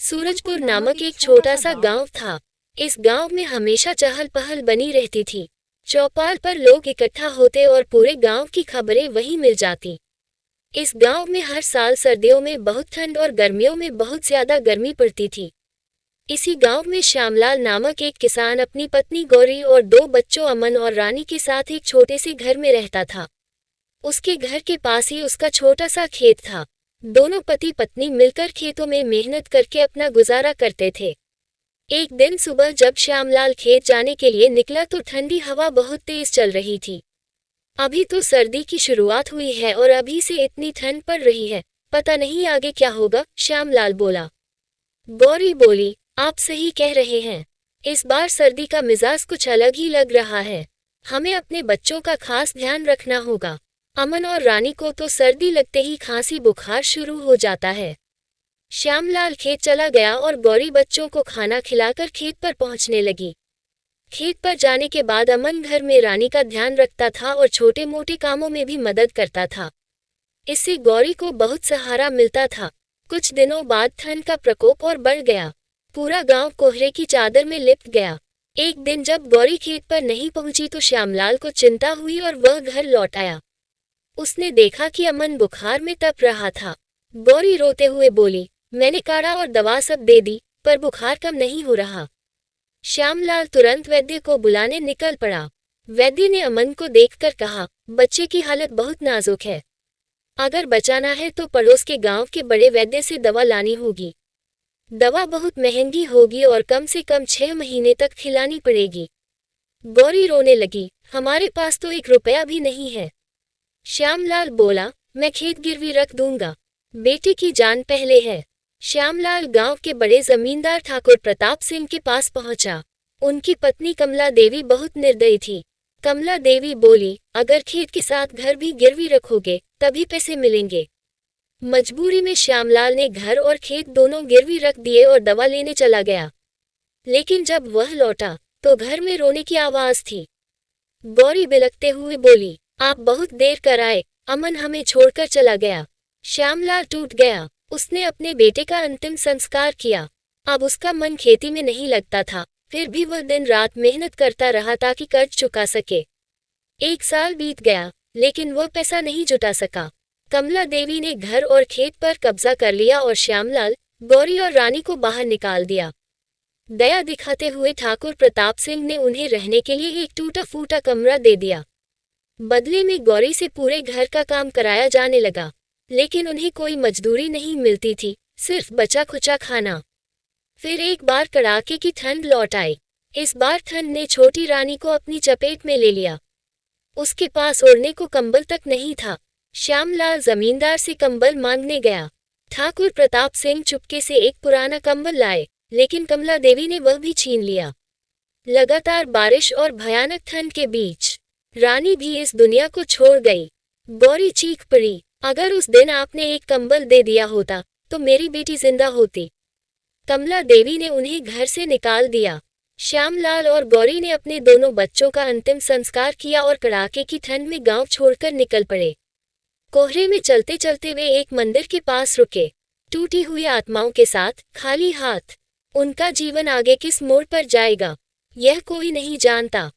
सूरजपुर नामक एक छोटा सा गांव था। इस गांव में हमेशा चहल पहल बनी रहती थी। चौपाल पर लोग इकट्ठा होते और पूरे गांव की खबरें वहीं मिल जाती। इस गांव में हर साल सर्दियों में बहुत ठंड और गर्मियों में बहुत ज्यादा गर्मी पड़ती थी। इसी गांव में श्यामलाल नामक एक किसान अपनी पत्नी गौरी और दो बच्चों अमन और रानी के साथ एक छोटे से घर में रहता था। उसके घर के पास ही उसका छोटा सा खेत था। दोनों पति पत्नी मिलकर खेतों में मेहनत करके अपना गुजारा करते थे। एक दिन सुबह जब श्यामलाल खेत जाने के लिए निकला तो ठंडी हवा बहुत तेज चल रही थी। अभी तो सर्दी की शुरुआत हुई है और अभी से इतनी ठंड पड़ रही है, पता नहीं आगे क्या होगा, श्यामलाल बोला। गौरी बोली, आप सही कह रहे हैं। इस बार सर्दी का मिजाज कुछ अलग ही लग रहा है। हमें अपने बच्चों का खास ध्यान रखना होगा। अमन और रानी को तो सर्दी लगते ही खांसी बुखार शुरू हो जाता है। श्यामलाल खेत चला गया और गौरी बच्चों को खाना खिलाकर खेत पर पहुंचने लगी। खेत पर जाने के बाद अमन घर में रानी का ध्यान रखता था और छोटे मोटे कामों में भी मदद करता था। इससे गौरी को बहुत सहारा मिलता था। कुछ दिनों बाद ठंड का प्रकोप और बढ़ गया। पूरा गांव कोहरे की चादर में लिपट गया। एक दिन जब गौरी खेत पर नहीं पहुंची तो श्यामलाल को चिंता हुई और वह घर लौट आया। उसने देखा कि अमन बुखार में तप रहा था। गौरी रोते हुए बोली, मैंने काढ़ा और दवा सब दे दी, पर बुखार कम नहीं हो रहा। श्यामलाल तुरंत वैद्य को बुलाने निकल पड़ा। वैद्य ने अमन को देखकर कहा, बच्चे की हालत बहुत नाजुक है। अगर बचाना है तो पड़ोस के गांव के बड़े वैद्य से दवा लानी होगी। दवा बहुत महंगी होगी और कम से कम 6 महीने तक खिलानी पड़ेगी। गौरी रोने लगी, हमारे पास तो 1 रुपया भी नहीं है। श्यामलाल बोला, मैं खेत गिरवी रख दूंगा, बेटे की जान पहले है। श्यामलाल गांव के बड़े जमींदार ठाकुर प्रताप सिंह के पास पहुंचा। उनकी पत्नी कमला देवी बहुत निर्दयी थी। कमला देवी बोली, अगर खेत के साथ घर भी गिरवी रखोगे तभी पैसे मिलेंगे। मजबूरी में श्यामलाल ने घर और खेत दोनों गिरवी रख दिए और दवा लेने चला गया। लेकिन जब वह लौटा तो घर में रोने की आवाज थी। गौरी बिलखते हुए बोली, आप बहुत देर कर आए, अमन हमें छोड़कर चला गया। श्यामलाल टूट गया। उसने अपने बेटे का अंतिम संस्कार किया। अब उसका मन खेती में नहीं लगता था, फिर भी वह दिन रात मेहनत करता रहा ताकि कर्ज चुका सके। 1 साल बीत गया, लेकिन वह पैसा नहीं जुटा सका। कमला देवी ने घर और खेत पर कब्जा कर लिया और श्यामलाल, गौरी और रानी को बाहर निकाल दिया। दया दिखाते हुए ठाकुर प्रताप सिंह ने उन्हें रहने के लिए एक टूटा फूटा कमरा दे दिया। बदले में गौरी से पूरे घर का काम कराया जाने लगा, लेकिन उन्हें कोई मजदूरी नहीं मिलती थी, सिर्फ बचा खुचा खाना। फिर एक बार कड़ाके की ठंड लौट आई। इस बार ठंड ने छोटी रानी को अपनी चपेट में ले लिया। उसके पास ओढ़ने को कंबल तक नहीं था। श्यामलाल जमींदार से कंबल मांगने गया। ठाकुर प्रताप सिंह चुपके से एक पुराना कंबल लाए, लेकिन कमला देवी ने वह भी छीन लिया। लगातार बारिश और भयानक ठंड के बीच रानी भी इस दुनिया को छोड़ गई। गौरी चीख पड़ी, अगर उस दिन आपने एक कंबल दे दिया होता तो मेरी बेटी जिंदा होती। कमला देवी ने उन्हें घर से निकाल दिया। श्यामलाल और गौरी ने अपने दोनों बच्चों का अंतिम संस्कार किया और कड़ाके की ठंड में गांव छोड़कर निकल पड़े। कोहरे में चलते चलते वे एक मंदिर के पास रुके। टूटी हुई आत्माओं के साथ, खाली हाथ। उनका जीवन आगे किस मोड़ पर जाएगा, यह कोई नहीं जानता।